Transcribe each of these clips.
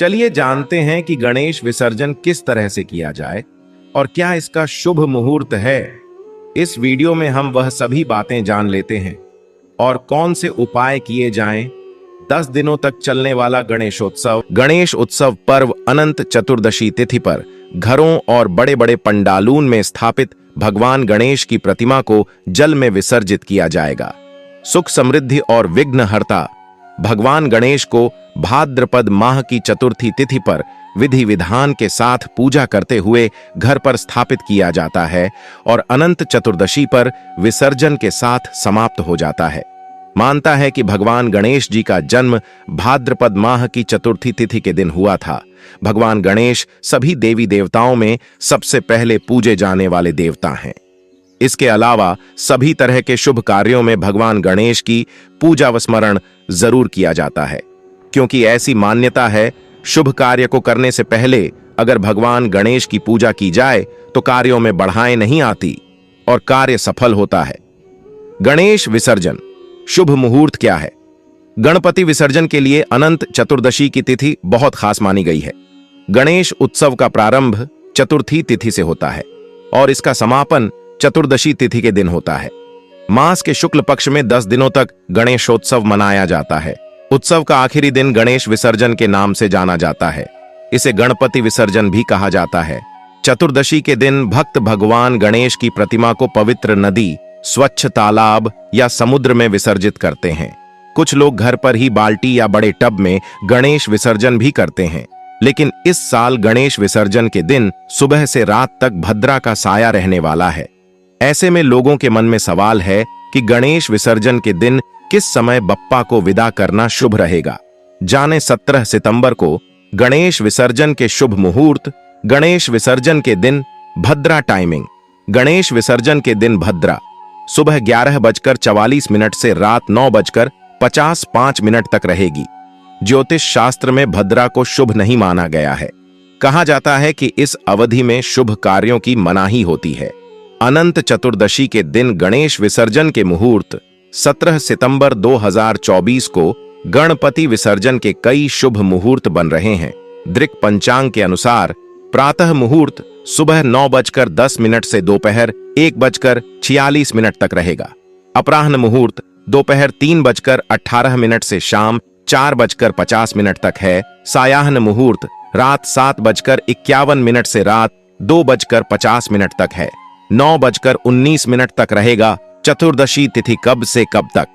चलिए जानते हैं कि गणेश विसर्जन किस तरह से किया जाए और क्या इसका शुभ मुहूर्त है। इस वीडियो में हम वह सभी बातें जान लेते हैं और कौन से उपाय किए जाएं। 10 दिनों तक चलने वाला गणेश उत्सव पर्व अनंत चतुर्दशी तिथि पर घरों और बड़े बड़े पंडालून में स्थापित भगवान गणेश की प्रतिमा को जल में विसर्जित किया जाएगा। सुख समृद्धि और विघ्नहर्ता भगवान गणेश को भाद्रपद माह की चतुर्थी तिथि पर विधि विधान के साथ पूजा करते हुए घर पर स्थापित किया जाता है और अनंत चतुर्दशी पर विसर्जन के साथ समाप्त हो जाता है। मानता है कि भगवान गणेश जी का जन्म भाद्रपद माह की चतुर्थी तिथि के दिन हुआ था। भगवान गणेश सभी देवी देवताओं में सबसे पहले पूजे जाने वाले देवता हैं। इसके अलावा सभी तरह के शुभ कार्यों में भगवान गणेश की पूजा व स्मरण जरूर किया जाता है, क्योंकि ऐसी मान्यता है शुभ कार्य को करने से पहले अगर भगवान गणेश की पूजा की जाए तो कार्यों में बढ़ाएं नहीं आती और कार्य सफल होता है। गणेश विसर्जन शुभ मुहूर्त क्या है? गणपति विसर्जन के लिए अनंत चतुर्दशी की तिथि बहुत खास मानी गई है। गणेश उत्सव का प्रारंभ चतुर्थी तिथि से होता है और इसका समापन चतुर्दशी तिथि के दिन होता है। मास के शुक्ल पक्ष में 10 दिनों तक गणेशोत्सव मनाया जाता है। उत्सव का आखिरी दिन गणेश विसर्जन के नाम से जाना जाता है। इसे गणपति विसर्जन भी कहा जाता है। चतुर्दशी के दिन भक्त भगवान गणेश की प्रतिमा को पवित्र नदी, स्वच्छ तालाब या समुद्र में विसर्जित करते हैं। कुछ लोग घर पर ही बाल्टी या बड़े टब में गणेश विसर्जन भी करते हैं, लेकिन इस साल गणेश विसर्जन के दिन सुबह से रात तक भद्रा का साया रहने वाला है। ऐसे में लोगों के मन में सवाल है कि गणेश विसर्जन के दिन किस समय बप्पा को विदा करना शुभ रहेगा। जाने 17 सितंबर को गणेश विसर्जन के शुभ मुहूर्त। गणेश विसर्जन के दिन भद्रा टाइमिंग। गणेश विसर्जन के दिन भद्रा सुबह 11:44 से रात 9:55 तक रहेगी। ज्योतिष शास्त्र में भद्रा को शुभ नहीं माना गया है। कहा जाता है कि इस अवधि में शुभ कार्यों की मनाही होती है। अनंत चतुर्दशी के दिन गणेश विसर्जन के मुहूर्त। 17 सितंबर 2024 को गणपति विसर्जन के कई शुभ मुहूर्त बन रहे हैं। दृक पंचांग के अनुसार प्रातः मुहूर्त सुबह 9:10 से दोपहर 1:46 तक रहेगा। अपराह्न मुहूर्त दोपहर 3:18 से शाम 4:50 तक है। सायाह्न मुहूर्त रात 7:51 से रात 2:50 तक है। 9:19 तक रहेगा। चतुर्दशी तिथि कब से कब तक?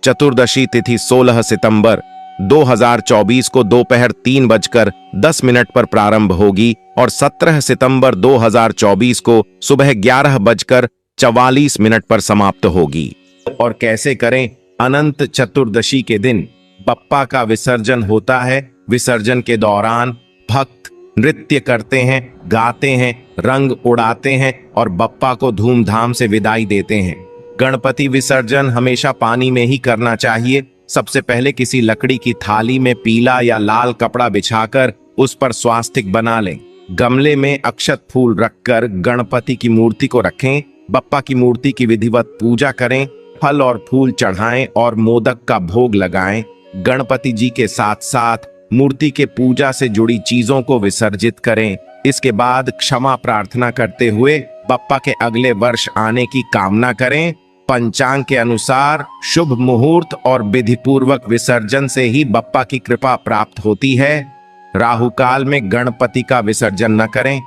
चतुर्दशी तिथि 16 सितंबर 2024 को दोपहर 3:10 पर प्रारंभ होगी और 17 सितंबर 2024 को सुबह 11:44 पर समाप्त होगी। और कैसे करें? अनंत चतुर्दशी के दिन बप्पा का विसर्जन होता है। विसर्जन के दौरान भक्त नृत्य करते हैं, गाते हैं, रंग उड़ाते हैं और बप्पा को धूमधाम से विदाई देते हैं। गणपति विसर्जन हमेशा पानी में ही करना चाहिए। सबसे पहले किसी लकड़ी की थाली में पीला या लाल कपड़ा बिछाकर उस पर स्वास्तिक बना लें। गमले में अक्षत फूल रखकर गणपति की मूर्ति को रखें। बप्पा की मूर्ति की विधिवत पूजा करें, फल और फूल चढ़ाएं और मोदक का भोग लगाएं। गणपति जी के साथ साथ मूर्ति के पूजा से जुड़ी चीजों को विसर्जित करें। इसके बाद क्षमा प्रार्थना करते हुए बप्पा के अगले वर्ष आने की कामना करें। पंचांग के अनुसार शुभ मुहूर्त और विधिपूर्वक विसर्जन से ही बप्पा की कृपा प्राप्त होती है। राहु काल में गणपति का विसर्जन न करें।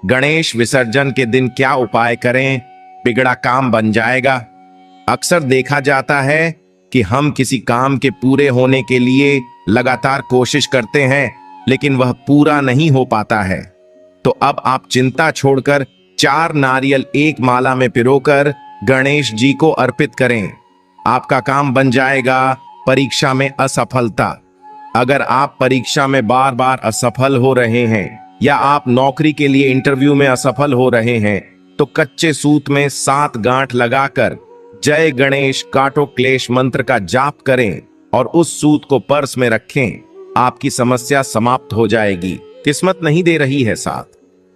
गणेश विसर्जन के दिन क्या उपाय करें? बिगड़ा काम बन जाएगा। अक्सर देखा जाता है कि हम किसी काम के पूरे होने के लिए लगातार कोशिश करते हैं, लेकिन वह पूरा नहीं हो पाता है। तो अब आप चिंता छोड़कर 4 नारियल एक माला में पिरोकर गणेश जी को अर्पित करें। आपका काम बन जाएगा। परीक्षा में असफलता। अगर आप परीक्षा में बार बार असफल हो रहे हैं या आप नौकरी के लिए इंटरव्यू में असफल हो रहे हैं, तो कच्चे सूत में 7 गांठ लगाकर जय गणेश काटो क्लेश मंत्र का जाप करें और उस सूत को पर्स में रखें। आपकी समस्या समाप्त हो जाएगी। किस्मत नहीं दे रही है साथ।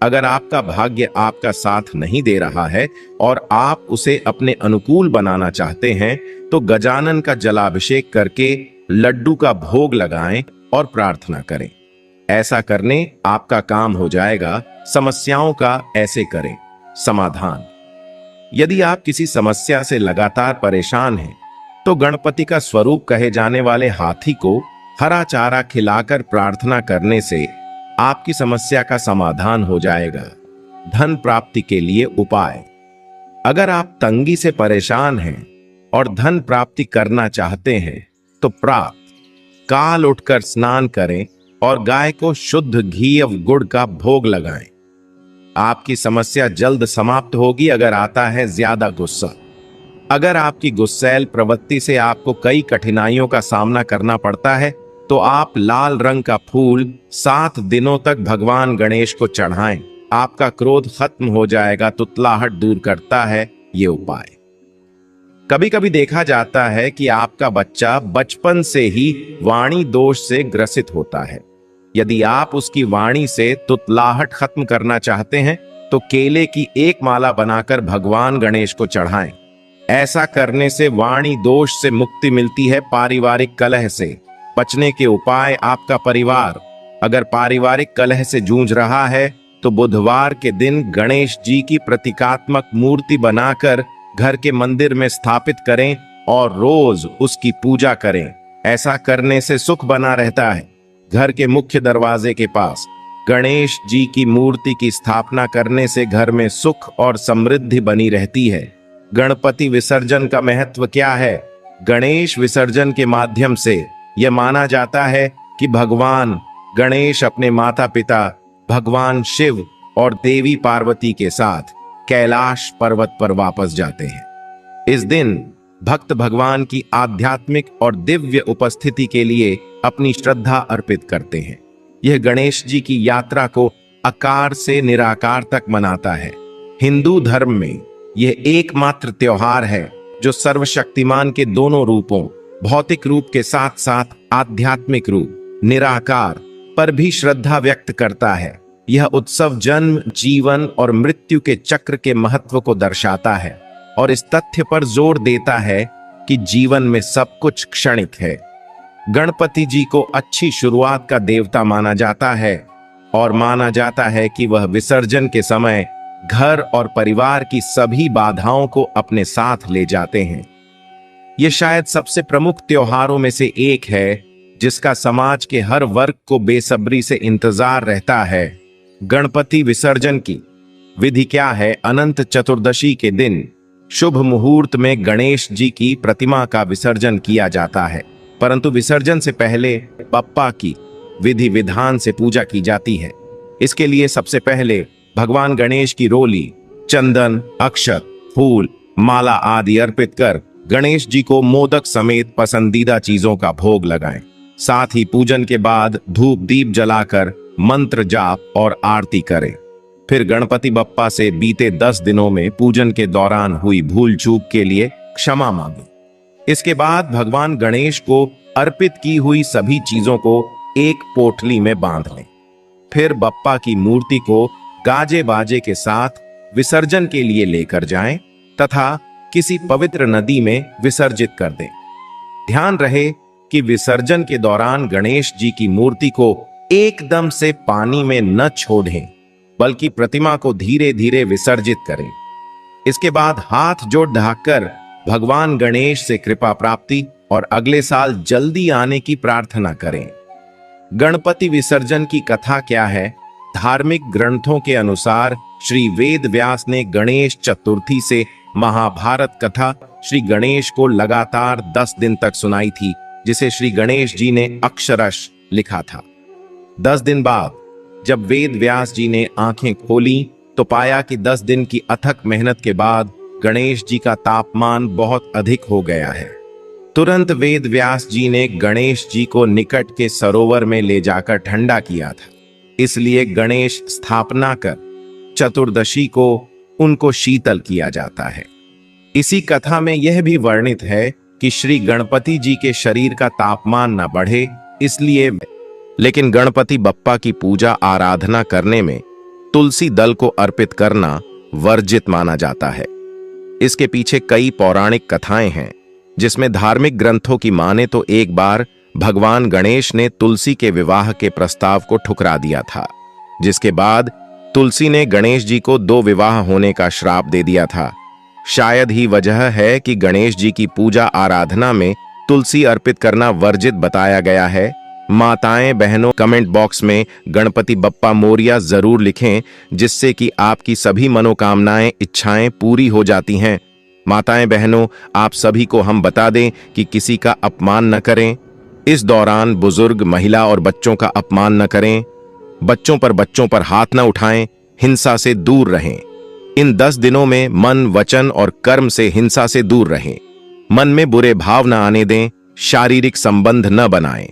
अगर आपका भाग्य आपका साथ नहीं दे रहा है और आप उसे अपने अनुकूल बनाना चाहते हैं, तो गजानन का जलाभिषेक करके लड्डू का भोग लगाएं और प्रार्थना करें। ऐसा करने आपका काम हो जाएगा। समस्याओं का ऐसे करें समाधान। यदि आप किसी समस्या से लगातार परेशान हैं, तो गणपति का स्वरूप कहे जाने वाले हाथी को हरा चारा खिलाकर प्रार्थना करने से आपकी समस्या का समाधान हो जाएगा। धन प्राप्ति के लिए उपाय। अगर आप तंगी से परेशान हैं और धन प्राप्ति करना चाहते हैं, तो प्रातः काल उठकर स्नान करें और गाय को शुद्ध घी और गुड़ का भोग लगाएं। आपकी समस्या जल्द समाप्त होगी। अगर आता है ज्यादा गुस्सा, अगर आपकी गुस्सैल प्रवृत्ति से आपको कई कठिनाइयों का सामना करना पड़ता है, तो आप लाल रंग का फूल 7 दिनों तक भगवान गणेश को चढ़ाएं। आपका क्रोध खत्म हो जाएगा। तुतलाहट दूर करता है ये उपाय। कभी कभी देखा जाता है कि आपका बच्चा बचपन से ही वाणी दोष से ग्रसित होता है। यदि आप उसकी वाणी से तुतलाहट खत्म करना चाहते हैं, तो केले की एक माला बनाकर भगवान गणेश को चढ़ाएं। ऐसा करने से वाणी दोष से मुक्ति मिलती है। पारिवारिक कलह से बचने के उपाय। आपका परिवार अगर पारिवारिक कलह से जूझ रहा है, तो बुधवार के दिन गणेश जी की प्रतीकात्मक मूर्ति बनाकर घर के मंदिर में स्थापित करें और रोज उसकी पूजा करें। ऐसा करने से सुख बना रहता है। घर के मुख्य दरवाजे के पास गणेश जी की मूर्ति की स्थापना करने से घर में सुख और समृद्धि बनी रहती है। गणपति विसर्जन का महत्व क्या है? गणेश विसर्जन के माध्यम से यह माना जाता है कि भगवान गणेश अपने माता पिता भगवान शिव और देवी पार्वती के साथ कैलाश पर्वत पर वापस जाते हैं। इस दिन भक्त भगवान की आध्यात्मिक और दिव्य उपस्थिति के लिए अपनी श्रद्धा अर्पित करते हैं। यह गणेश जी की यात्रा को आकार से निराकार तक मनाता है। हिंदू धर्म में यह एकमात्र त्योहार है जो सर्वशक्तिमान के दोनों रूपों, भौतिक रूप के साथ साथ आध्यात्मिक रूप निराकार पर भी श्रद्धा व्यक्त करता है। यह उत्सव जन्म, जीवन और मृत्यु के चक्र के महत्व को दर्शाता है और इस तथ्य पर जोर देता है कि जीवन में सब कुछ क्षणिक है। गणपति जी को अच्छी शुरुआत का देवता माना जाता है और माना जाता है कि वह विसर्जन के समय घर और परिवार की सभी बाधाओं को अपने साथ ले जाते हैं। यह शायद सबसे प्रमुख त्योहारों में से एक है जिसका समाज के हर वर्ग को बेसब्री से इंतजार रहता है। गणपति विसर्जन की विधि क्या है? अनंत चतुर्दशी के दिन शुभ मुहूर्त में गणेश जी की प्रतिमा का विसर्जन किया जाता है, परंतु विसर्जन से पहले बप्पा की विधि विधान से पूजा की जाती है। इसके लिए सबसे पहले भगवान गणेश की रोली, चंदन, अक्षत, फूल, माला आदि अर्पित कर गणेश जी को मोदक समेत पसंदीदा चीजों का भोग लगाएं। साथ ही पूजन के बाद धूप दीप जलाकर मंत्र जाप और आरती करें। फिर गणपति बप्पा से बीते 10 दिनों में पूजन के दौरान हुई भूल चूक के लिए क्षमा मांगे। इसके बाद भगवान गणेश को अर्पित की हुई सभी चीजों को एक पोटली में बांध लें। फिर बप्पा की मूर्ति को गाजे बाजे के साथ विसर्जन के लिए लेकर जाएं तथा किसी पवित्र नदी में विसर्जित कर दें। ध्यान रहे कि विसर्जन के दौरान गणेश जी की मूर्ति को एकदम से पानी में न छोड़ें, बल्कि प्रतिमा को धीरे धीरे विसर्जित करें। इसके बाद हाथ जोड़ ढाकर भगवान गणेश से कृपा प्राप्ति और अगले साल जल्दी आने की प्रार्थना करें। गणपति विसर्जन की कथा क्या है? धार्मिक ग्रंथों के अनुसार श्री वेद व्यास ने गणेश चतुर्थी से महाभारत कथा श्री गणेश को लगातार 10 दिन तक सुनाई थी, जिसे श्री गणेश जी ने अक्षरश लिखा था। 10 दिन बाद जब वेद व्यास जी ने आंखें खोली तो पाया कि 10 दिन की अथक मेहनत के बाद गणेश जी का तापमान बहुत अधिक हो गया है। तुरंत वेद व्यास जी ने गणेश जी को निकट के सरोवर में ले जाकर ठंडा किया था। इसलिए गणेश स्थापना कर चतुर्दशी को उनको शीतल किया जाता है। इसी कथा में यह भी वर्णित है कि श्री गणपति जी के शरीर का तापमान न बढ़े, इसलिए लेकिन गणपति बप्पा की पूजा आराधना करने में तुलसी दल को अर्पित करना वर्जित माना जाता है। इसके पीछे कई पौराणिक कथाएं हैं, जिसमें धार्मिक ग्रंथों की माने तो एक बार भगवान गणेश ने तुलसी के विवाह के प्रस्ताव को ठुकरा दिया था, जिसके बाद तुलसी ने गणेश जी को 2 विवाह होने का श्राप दे दिया था। शायद ही वजह है कि गणेश जी की पूजा आराधना में तुलसी अर्पित करना वर्जित बताया गया है। माताएं बहनों, कमेंट बॉक्स में गणपति बप्पा मोरिया जरूर लिखें, जिससे कि आपकी सभी मनोकामनाएं, इच्छाएं पूरी हो जाती हैं। माताएं बहनों, आप सभी को हम बता दें कि किसी का अपमान न करें। इस दौरान बुजुर्ग, महिला और बच्चों का अपमान न करें। बच्चों पर हाथ न उठाएं। हिंसा से दूर रहें। इन 10 दिनों में मन, वचन और कर्म से हिंसा से दूर रहें। मन में बुरे भाव न आने दें। शारीरिक संबंध न बनाएं।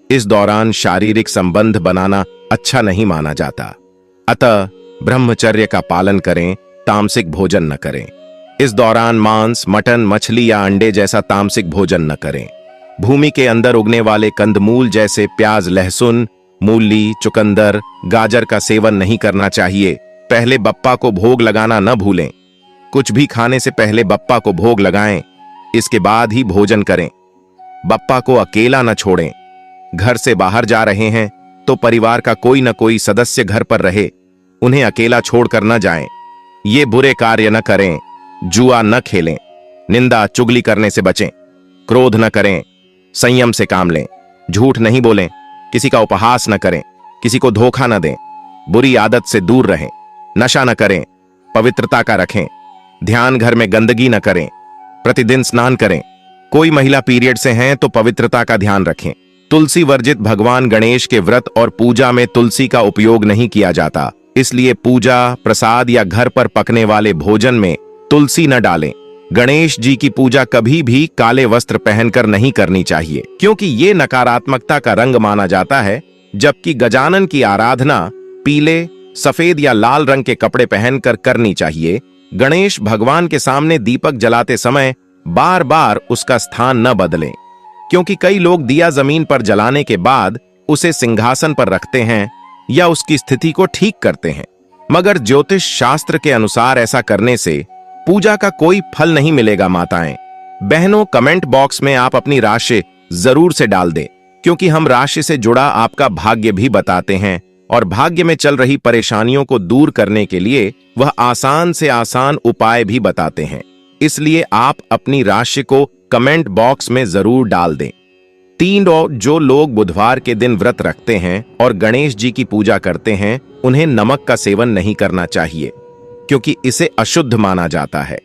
इस दौरान शारीरिक संबंध बनाना अच्छा नहीं माना जाता। अतः ब्रह्मचर्य का पालन करें। तामसिक भोजन न करें। इस दौरान मांस, मटन, मछली या अंडे जैसा तामसिक भोजन न करें। भूमि के अंदर उगने वाले कंदमूल जैसे प्याज, लहसुन, मूली, चुकंदर, गाजर का सेवन नहीं करना चाहिए। पहले बप्पा को भोग लगाना न भूलें। कुछ भी खाने से पहले बप्पा को भोग लगाएं, इसके बाद ही भोजन करें। बप्पा को अकेला न छोड़ें। घर से बाहर जा रहे हैं तो परिवार का कोई न कोई सदस्य घर पर रहे। उन्हें अकेला छोड़कर न जाएं। ये बुरे कार्य न करें। जुआ न खेलें। निंदा चुगली करने से बचें। क्रोध न करें। संयम से काम लें। झूठ नहीं बोलें। किसी का उपहास न करें। किसी को धोखा न दें। बुरी आदत से दूर रहें। नशा न करें। पवित्रता का रखें। ध्यान घर में गंदगी न करें। प्रतिदिन स्नान करें। कोई महिला पीरियड से हैं तो पवित्रता का ध्यान रखें। तुलसी वर्जित भगवान गणेश के व्रत और पूजा में तुलसी का उपयोग नहीं किया जाता, इसलिए पूजा, प्रसाद या घर पर पकने वाले भोजन में तुलसी न डालें। गणेश जी की पूजा कभी भी काले वस्त्र पहनकर नहीं करनी चाहिए, क्योंकि ये नकारात्मकता का रंग माना जाता है, जबकि गजानन की आराधना पीले, सफेद या लाल रंग के कपड़े पहनकर करनी चाहिए। गणेश भगवान के सामने दीपक जलाते समय बार बार उसका स्थान न बदलें, क्योंकि कई लोग दिया जमीन पर जलाने के बाद उसे सिंहासन पर रखते हैं या उसकी स्थिति को ठीक करते हैं, मगर ज्योतिष शास्त्र के अनुसार ऐसा करने से पूजा का कोई फल नहीं मिलेगा। माताएं बहनों, कमेंट बॉक्स में आप अपनी राशि जरूर से डाल दें, क्योंकि हम राशि से जुड़ा आपका भाग्य भी बताते हैं और भाग्य में चल रही परेशानियों को दूर करने के लिए वह आसान से आसान उपाय भी बताते हैं। इसलिए आप अपनी राशि को कमेंट बॉक्स में जरूर डाल दें। 3 जो लोग बुधवार के दिन व्रत रखते हैं और गणेश जी की पूजा करते हैं, उन्हें नमक का सेवन नहीं करना चाहिए, क्योंकि इसे अशुद्ध माना जाता है।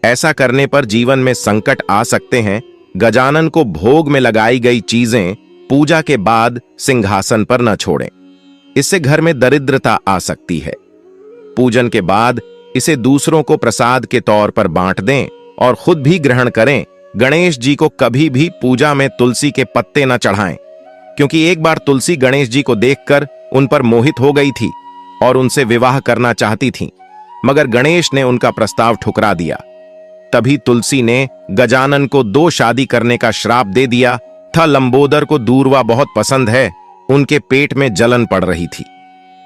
ऐसा करने पर जीवन में संकट आ सकते हैं। गजानन को भोग में लगाई गई चीजें पूजा के बाद सिंहासन पर न छोड़ें, इससे घर में दरिद्रता आ सकती है। पूजन के बाद इसे दूसरों को प्रसाद के तौर पर बांट दें और खुद भी ग्रहण करें। गणेश जी को कभी भी पूजा में तुलसी के पत्ते न चढ़ाएं, क्योंकि एक बार तुलसी गणेश जी को देखकर उन पर मोहित हो गई थी और उनसे विवाह करना चाहती थी, मगर गणेश ने उनका प्रस्ताव ठुकरा दिया। तभी तुलसी ने गजानन को 2 शादी करने का श्राप दे दिया था। लंबोदर को दूर्वा बहुत पसंद है। उनके पेट में जलन पड़ रही थी,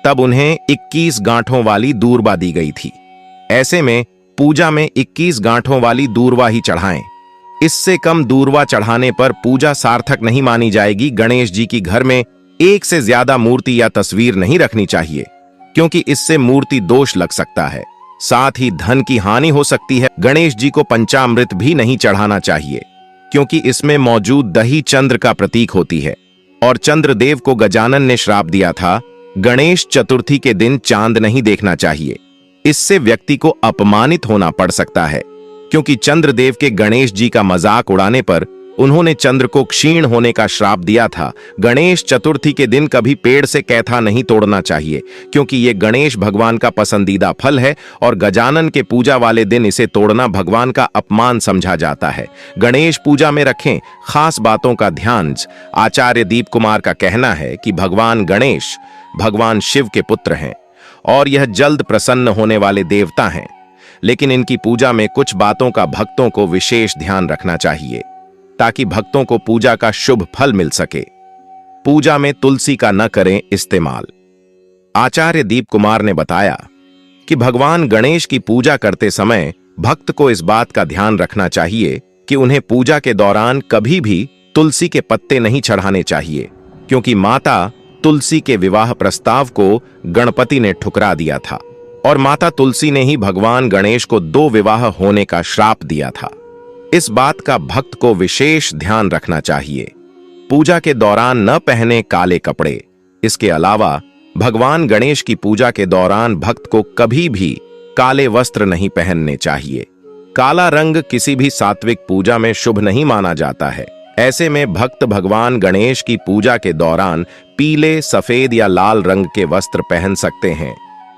तब उन्हें 21 गांठों वाली दूर्वा दी गई थी। ऐसे में पूजा में 21 गांठों वाली दूर्वा ही चढ़ाएं। इससे कम दूर्वा चढ़ाने पर पूजा सार्थक नहीं मानी जाएगी। गणेश जी की घर में एक से ज्यादा मूर्ति या तस्वीर नहीं रखनी चाहिए, क्योंकि इससे मूर्ति दोष लग सकता है, साथ ही धन की हानि हो सकती है। गणेश जी को पंचामृत भी नहीं चढ़ाना चाहिए, क्योंकि इसमें मौजूद दही चंद्र का प्रतीक होती है और चंद्रदेव को गजानन ने श्राप दिया था। गणेश चतुर्थी के दिन चांद नहीं देखना चाहिए, इससे व्यक्ति को अपमानित होना पड़ सकता है, क्योंकि चंद्रदेव के गणेश जी का मजाक उड़ाने पर उन्होंने चंद्र को क्षीण होने का श्राप दिया था। गणेश चतुर्थी के दिन कभी पेड़ से कैथा नहीं तोड़ना चाहिए, क्योंकि ये गणेश भगवान का पसंदीदा फल है और गजानन के पूजा वाले दिन इसे तोड़ना भगवान का अपमान समझा जाता है। गणेश पूजा में रखें खास बातों का ध्यान। आचार्य दीप कुमार का कहना है कि भगवान गणेश भगवान शिव के पुत्र हैं और यह जल्द प्रसन्न होने वाले देवता हैं, लेकिन इनकी पूजा में कुछ बातों का भक्तों को विशेष ध्यान रखना चाहिए, ताकि भक्तों को पूजा का शुभ फल मिल सके। पूजा में तुलसी का न करें इस्तेमाल। आचार्य दीप कुमार ने बताया कि भगवान गणेश की पूजा करते समय भक्त को इस बात का ध्यान रखना चाहिए कि उन्हें पूजा के दौरान कभी भी तुलसी के पत्ते नहीं चढ़ाने चाहिए, क्योंकि माता तुलसी के विवाह प्रस्ताव को गणपति ने ठुकरा दिया था और माता तुलसी ने ही भगवान गणेश को 2 विवाह होने का श्राप दिया था। इस बात का भक्त को विशेष ध्यान रखना चाहिए। पूजा के दौरान न पहने काले कपड़े। इसके अलावा भगवान गणेश की पूजा के दौरान भक्त को कभी भी काले वस्त्र नहीं पहनने चाहिए। काला रंग किसी भी सात्विक पूजा में शुभ नहीं माना जाता है। ऐसे में भक्त भगवान गणेश की पूजा के दौरान पीले, सफेद या लाल रंग के वस्त्र पहन सकते हैं।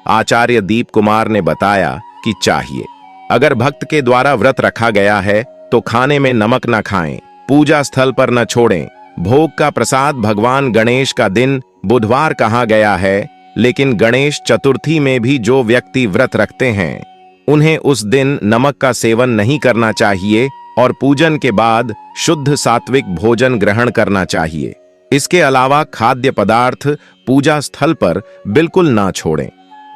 आचार्य दीप कुमार ने बताया कि चाहिए। अगर भक्त के द्वारा व्रत रखा गया है तो खाने में नमक न खाएं, पूजा स्थल पर न छोड़ें। भोग का प्रसाद भगवान गणेश का दिन बुधवार कहा गया है, लेकिन गणेश चतुर्थी में भी जो व्यक्ति व्रत रखते हैं उन्हें उस दिन नमक का सेवन नहीं करना चाहिए और पूजन के बाद शुद्ध सात्विक भोजन ग्रहण करना चाहिए। इसके अलावा खाद्य पदार्थ पूजा स्थल पर बिल्कुल ना छोड़ें।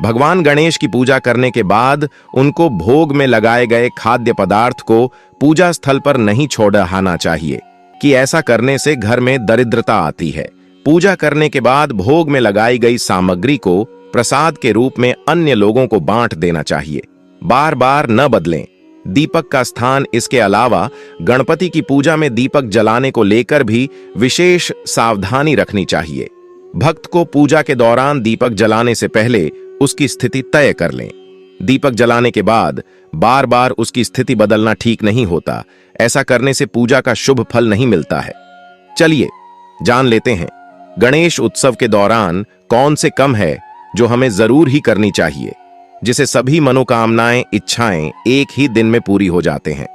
भगवान गणेश की पूजा करने के बाद उनको भोग में लगाए गए खाद्य पदार्थ को पूजा स्थल पर नहीं छोड़ना चाहिए, कि ऐसा करने से घर में दरिद्रता आती है। पूजा करने के बाद भोग में लगाई गई सामग्री को प्रसाद के रूप में अन्य लोगों को बांट देना चाहिए। बार बार न बदलें। दीपक का स्थान। इसके अलावा गणपति की पूजा में दीपक जलाने को लेकर भी विशेष सावधानी रखनी चाहिए। भक्त को पूजा के दौरान दीपक जलाने से पहले उसकी स्थिति तय कर लें। दीपक जलाने के बाद बार बार उसकी स्थिति बदलना ठीक नहीं होता। ऐसा करने से पूजा का शुभ फल नहीं मिलता है। चलिए जान लेते हैं गणेश उत्सव के दौरान कौन से काम है जो हमें जरूर ही करनी चाहिए, जिसे सभी मनोकामनाएं, इच्छाएं एक ही दिन में पूरी हो जाते हैं।